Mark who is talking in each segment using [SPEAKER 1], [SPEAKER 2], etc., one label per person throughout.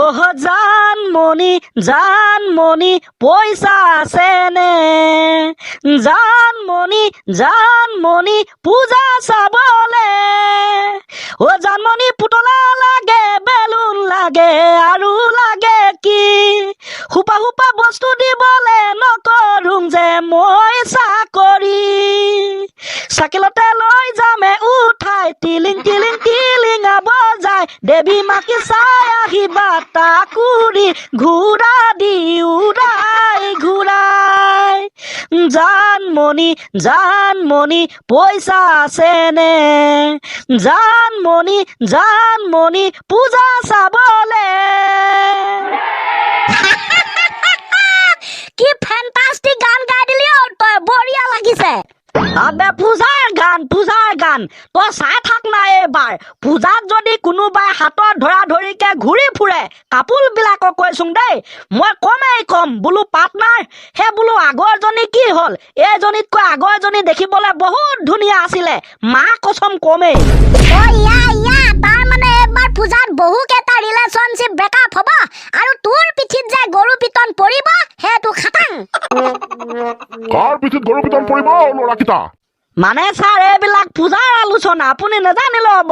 [SPEAKER 1] অহ জানমণি জানমণি পইচা আছেনে জানমণি জানমণি পূজা চাবলে অ জানমণি পুতলা লাগে বেলুন লাগে আৰু লাগে কি হুপা হুপা বস্তু দিবলে নকৰোঁ যে মই চাকৰি চাইকেলতে লৈ যামে উঠাই টিলিং টিলিং টিলিঙাব যায় দেৱী মাকি চাই আহিবা তাকুৰি ঘূৰা দি উৰাই ঘূৰাই জানমণি জানমণি পইচা আছেনে জানমণি জানমণি পূজা চাবলে
[SPEAKER 2] কি ফ্যান্টাস্টিক গান গাই দিলি তই বঢ়িয়া লাগিছে
[SPEAKER 1] আবে পূজাৰ গান তই চাই থাক না এইবাৰ পূজাত যদি কোনোবাই হাতত ধৰা ধৰিকে ঘূৰি ফুৰে কাপোৰ বিলাকক কৈছোং দেই মই কম বোলো পাৰ্টনাৰ হে বোলো আগৰজনী কি হ'ল এইজনীতকৈ আগৰজনী দেখিবলৈ বহুত ধুনীয়া আছিলে মা কচম কমেই
[SPEAKER 2] ও ইয়া তাৰ মানে এবাৰ পূজাত বহুকেইটা ৰিলেশনশ্বিপ ব্ৰেকআপ হ'ব আৰু তোৰ পিঠিত যে গৰু পিতন পৰিব হেতু খাটাং
[SPEAKER 3] কাৰ পিঠিত গৰু পিতন পৰিব ল'ৰাকিটা
[SPEAKER 1] মানে ছাৰ এইবিলাক পূজাৰ আলোচনা আপুনি নাজানিলে হ'ব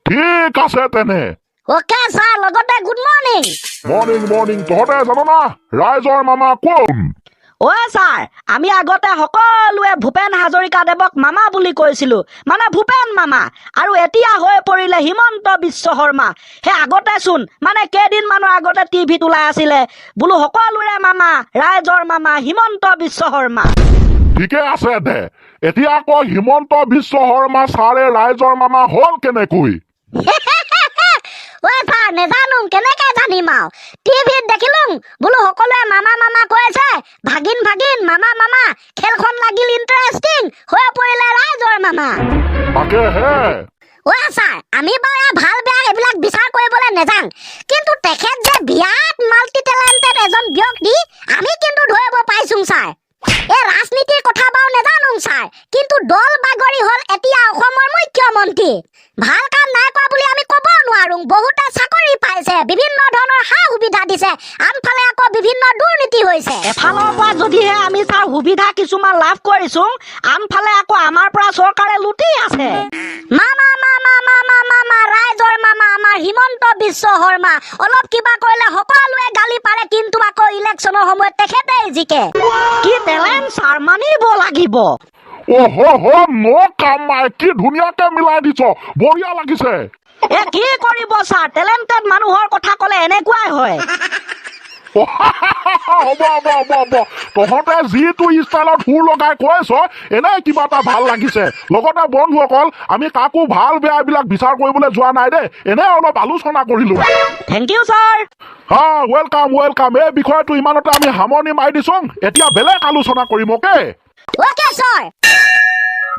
[SPEAKER 3] ঠিক আছে তেনে
[SPEAKER 2] ওকে ছাৰ লগতে গুড মৰ্নিং
[SPEAKER 3] মৰ্নিং তহঁতে জানো না ৰাইজৰ মামা কোন
[SPEAKER 1] ঐ ছাৰ আমি আগতে সকলোৱে ভূপেন হাজৰিকাদেৱক মামা বুলি কৈছিলো মানে ভূপেন মামা আৰু এতিয়া হৈ পৰিলে হিমন্ত বিশ্ব শৰ্মা হে আগতে চোন মানে কেইদিনমানৰ আগতে টিভিত ওলাই আছিলে বোলো সকলোৰে মামা ৰাইজৰ মামা হিমন্ত বিশ্ব শৰ্মা
[SPEAKER 3] ঠিকে আছে দে এতিয়া আকৌ হিমন্ত বিশ্ব শৰ্মা ছাৰে ৰাইজৰ মামা হ'ল কেনেকৈ
[SPEAKER 2] ঐ ছাৰ নেজানো কেনেকে জানিম আৰু টিভিত দেখিলোং বোলো সকলোৱে মামা মামা কৈছে ভাগিন মামা খেলখন লাগিল ইণ্টাৰেষ্টিং হৈ পৰিলে ৰাইজৰ মামা
[SPEAKER 3] তাকে হে
[SPEAKER 2] ঐ ছাৰ আমি বাৰু ভাল বেয়া এইবিলাক বিচাৰ কৰিবলৈ নেজাং কিন্তু তেখেত যে বিৰাট মাল্টি টেলেণ্টেড এজন ব্যক্তি আমি কিন্তু ধৰিব পাইছোং ছাৰ এই ৰাজনীতিৰ কথা বাৰু নেজানো ছাৰ কিন্তু দল বাগৰি হ'ল এতিয়া অসমৰ মুখ্যমন্ত্ৰী ভাল কাম নাই কৰা বুলি আমি ক'ব নোৱাৰোঁ বহুতে চাকৰি পাইছে বিভিন্ন ধৰণৰ সা সুবিধা দিছে আনফালে আকৌ বিভিন্ন দুৰ্নীতি হৈছে
[SPEAKER 1] এফালৰ পৰা যদিহে আমি ছাৰ সুবিধা কিছুমান লাভ কৰিছো আনফালে আকৌ আমাৰ পৰা চৰকাৰে লুটি আছে
[SPEAKER 2] মামা ৰাইজৰ মামা আমাৰ হিমন্ত বিশ্ব শৰ্মা অলপ কিবা কৰিলে সকলোৱে গালি পাৰে কিন্তু আকৌ ইলেকশ্যনৰ সময়ত তেখেতেই জিকে
[SPEAKER 1] কি টেলেণ্ট ছাৰ মানিব লাগিব
[SPEAKER 3] নো কামাই কি ধুনীয়াকে মিলাই দিছ বঢ়িয়া লাগিছে
[SPEAKER 1] এ কি কৰিব ছাৰ টেলেণ্টেড মানুহৰ কথা ক'লে এনেকুৱাই হয়
[SPEAKER 3] হ'ব তহঁতে যিটো ষ্টাইলত সুৰ লগাই কৈছ এনে কিবা এটা ভাল লাগিছে লগতে বন্ধুসকল আমি কাকো ভাল বেয়া এইবিলাক বিচাৰ কৰিবলৈ যোৱা নাই দেই এনে অলপ আলোচনা কৰিলো
[SPEAKER 1] থেংক ইউ ছাৰ
[SPEAKER 3] ৱেলকাম এই বিষয়টো ইমানতে আমি সামৰণি মাৰি দিছোং এতিয়া বেলেগ আলোচনা কৰিম অকে
[SPEAKER 2] ছাৰ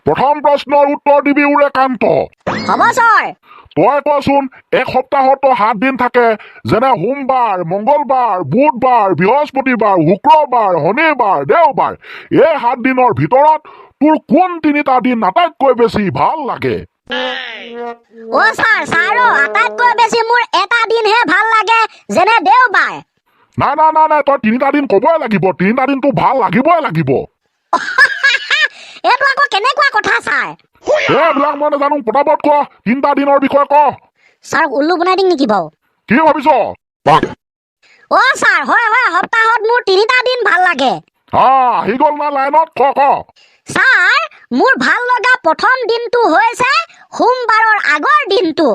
[SPEAKER 3] প্ৰথম প্ৰশ্নৰ উত্তৰ দিবি উৰেকান্ত
[SPEAKER 2] হ'ব ছাৰ
[SPEAKER 3] তই কচোন এক সপ্তাহতো 7 দিন থাকে যেনে সোমবাৰ মংগলবাৰ বুধবাৰ বৃহস্পতিবাৰ শুক্ৰবাৰ শনিবাৰ দেওবাৰ এই 7 দিনৰ ভিতৰত তোৰ কোন 3টা দিন আটাইতকৈ বেছি ভাল লাগে
[SPEAKER 2] ছাৰ আটাইতকৈ বেছি মোৰ এটা দিনহে ভাল লাগে যেনে দেওবাৰ
[SPEAKER 3] নাই তই 3টা দিন ক'বই লাগিব 3টা দিনটো ভাল লাগিবই লাগিব
[SPEAKER 2] এইটো আকৌ কেনেকুৱা কথা ছাৰ
[SPEAKER 3] এইবিলাক মই নাজানো পটাপট ক 3টা দিনৰ বিষয়ে ক
[SPEAKER 2] ছাৰ উল্লু বনাই দিম নেকি বাৰু
[SPEAKER 3] কি ভাবিছ
[SPEAKER 2] ছাৰ হয় সপ্তাহত মোৰ 3টা দিন ভাল লাগে
[SPEAKER 3] আহি গ'ল না লাইনত ক
[SPEAKER 2] ছাৰ মোৰ ভাল লগা প্ৰথম দিনটো হৈছে সোমবাৰৰ আগৰ দিনটো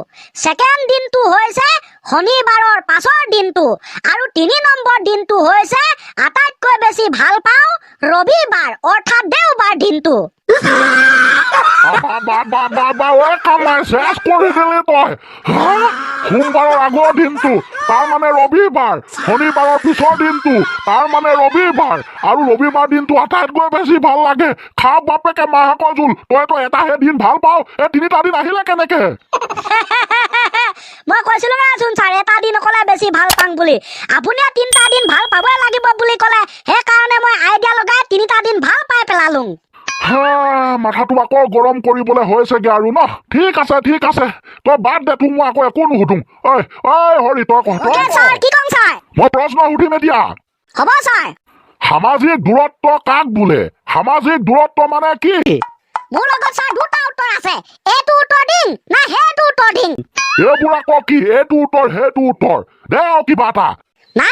[SPEAKER 2] ছেকেণ্ড দিনটো হৈছে শনিবাৰৰ পাছৰ দিনটো আৰু 3 নম্বৰ দিনটো হৈছে আটাইতকৈ বেছি ভাল পাওঁ ৰবিবাৰ অৰ্থাৎ দেওবাৰ দিনটো
[SPEAKER 3] সোমবাৰৰ আগৰ দিনটো তাৰ মানে ৰবিবাৰ শনিবাৰৰ পিছৰ দিনটো তাৰ মানে ৰবিবাৰ আৰু ৰবিবাৰ দিনটো আটাইতকৈ বেছি ভাল লাগে খাপ বাপেকে মাহেকৰ জোল তইতো এটাহে দিন ভাল পাওঁ এই 3টা দিন আহিলে কেনেকে
[SPEAKER 2] মই কৈছিলো নাচোন ছাৰ এটা দিন অকলে বেছি ভাল পাওঁ বুলি আপুনিও 3টা দিন ভাল পাবই লাগিব বুলি ক'লে সেইকাৰণে মই আইডিয়া লগাই 3টা দিন ভাল পাই পেলালো
[SPEAKER 3] মাথাটো আকৌ গৰম কৰিবলৈ হৈছেগে আৰু ন ঠিক আছে তই বাদ দে তোক মই আকৌ একো নুসুধো ঐ হৰি তই কহ
[SPEAKER 2] অ'কে ছাৰ কি ক'ম ছাৰ
[SPEAKER 3] মই প্ৰশ্ন সুধিম এতিয়া
[SPEAKER 2] হ'ব ছাৰ
[SPEAKER 3] সামাজিক দূৰত্ব কাক বোলে সামাজিক দূৰত্ব মানে কি
[SPEAKER 2] মোৰ লগত ছাৰ দুটা উত্তৰ আছে এইটো উত্তৰ দিম না সেইটো উত্তৰ দিম
[SPEAKER 3] এইবোৰ আকৌ কি এইটো উত্তৰ সেইটো উত্তৰ দে আৰু কিবা এটা
[SPEAKER 2] না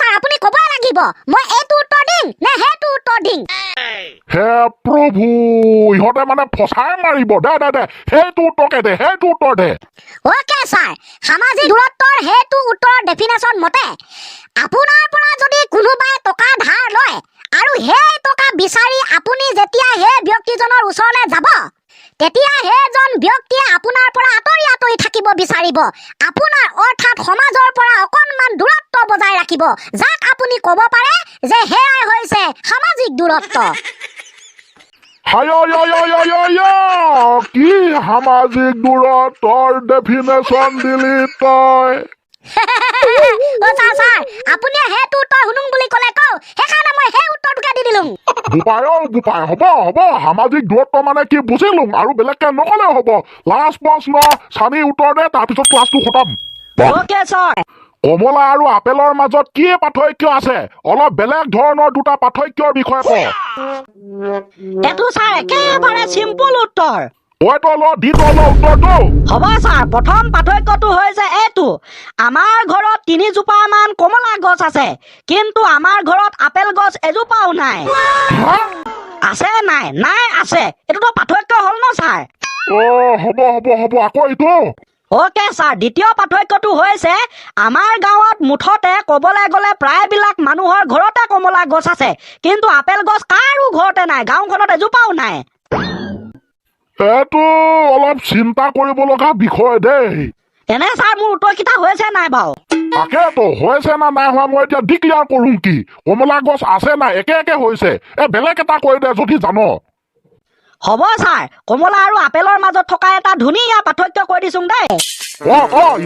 [SPEAKER 2] ছাৰ আপুনি ক'বই লাগিব মই এইটো উত্তৰ দিম নে সেইটো উত্তৰ দিম
[SPEAKER 3] হে প্ৰভু ইহঁতে মানে ফচাই মাৰিব দে সেইটো উত্তৰকে দে সেইটো উত্তৰ দে
[SPEAKER 2] অ'কে ছাৰ সামাজিক দূৰত্বৰ সেইটো উত্তৰৰ ডেফিনেশ্যন মতে আপোনাৰ পৰা যদি কোনোবাই টকা ধাৰ লয় আৰু সেই টকা বিচাৰি আপুনি যেতিয়া সেই ব্যক্তিজনৰ ওচৰলৈ যাব তেতিয়া সেইজন ব্যক্তিয়ে আপোনাৰ পৰা আঁতৰি থাকিব বিচাৰিব আপোনাৰ অৰ্থাৎ সমাজৰ পৰা অকণমান দূৰত্ব বজাই ৰাখিব যাক আপুনি ক'ব পাৰে যে সেয়াই হৈছে সামাজিক দূৰত্ব
[SPEAKER 3] কি সামাজিক দূৰত্বৰ ডেফিনেশ্যন দিলি তই
[SPEAKER 2] ছাৰ আপুনি সেইটো উত্তৰ শুনুং বুলি ক'লে কওঁ সেইকাৰণে মই সেই উত্তৰটোকে দি দিলোঁ
[SPEAKER 3] বোপাই হ'ব সামাজিক দূৰত্ব মানে কি বুজিলো আৰু বেলেগকে নকলে হ'ব লাষ্ট প্ৰশ্ন চানি উত্তৰ দে তাৰপিছত ক্লাছটো খতম
[SPEAKER 1] অ'কে ছাৰ
[SPEAKER 3] কমলা আৰু আপেলৰ মাজত কি পাৰ্থক্য আছে অলপ বেলেগ ধৰণৰ দুটা পাৰ্থক্যৰ বিষয়ে ক
[SPEAKER 1] এইটো ছাৰ একেবাৰে চিম্পুল উত্তৰ
[SPEAKER 3] তই ল উত্তৰটো
[SPEAKER 1] হ'ব ছাৰ প্ৰথম পাৰ্থক্যটো হৈছে এইটো আমাৰ ঘৰত 3 জোপামান কমলা গছ আছে কিন্তু আমাৰ ঘৰত আপেল গছ এজোপাও নাই আছে নাই আছে এইটোতো পাৰ্থক্য হ'ল ন ছাৰ
[SPEAKER 3] হ'ব আকৌ এইটো
[SPEAKER 1] অ'কে ছাৰ দ্বিতীয় পাৰ্থক্যটো হৈছে আমাৰ গাঁৱত মুঠতে ক'বলৈ গ'লে প্ৰায়বিলাক মানুহৰ ঘৰতে কমলা গছ আছে কিন্তু আপেল গছ কাৰো ঘৰতে নাই গাঁওখনত এজোপাও নাই
[SPEAKER 3] এইটো অলপ চিন্তা কৰিব লগা বিষয় দেই
[SPEAKER 1] এনে ছাৰ মোৰ উত্তৰকেইটা হৈছে নাই বাৰু
[SPEAKER 3] তাকেতো হৈছে না নাই হোৱা মই এতিয়া ডিক্লিয়াৰ কৰোঁ কি কমলা গছ আছে নাই একে হৈছে বেলেগ এটা কৈ দে যদি জান
[SPEAKER 1] হ'ব ছাৰ কমলা আৰু আপেলৰ মাজত থকা এটা ধুনীয়া পাৰ্থক্য কৈ দিছোং দেই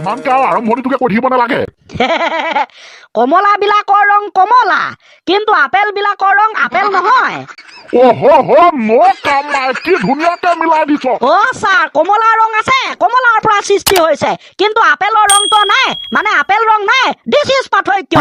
[SPEAKER 3] ইমানকে আৰু আৰম্ভণিটোকে কৈ থাকিব নালাগে
[SPEAKER 1] কমলা বিলাকৰ ৰং কমলা কিন্তু আপেল বিলাকৰ ৰং আপেল নহয়
[SPEAKER 3] কি ধুনীয়াকে মিলাই দিছ
[SPEAKER 1] ছাৰ কমলা ৰং আছে কমলাৰ পৰা সৃষ্টি হৈছে কিন্তু আপেলৰ ৰংটো নাই মানে আপেল ৰং নাই দিছ ইজ পাৰ্থক্য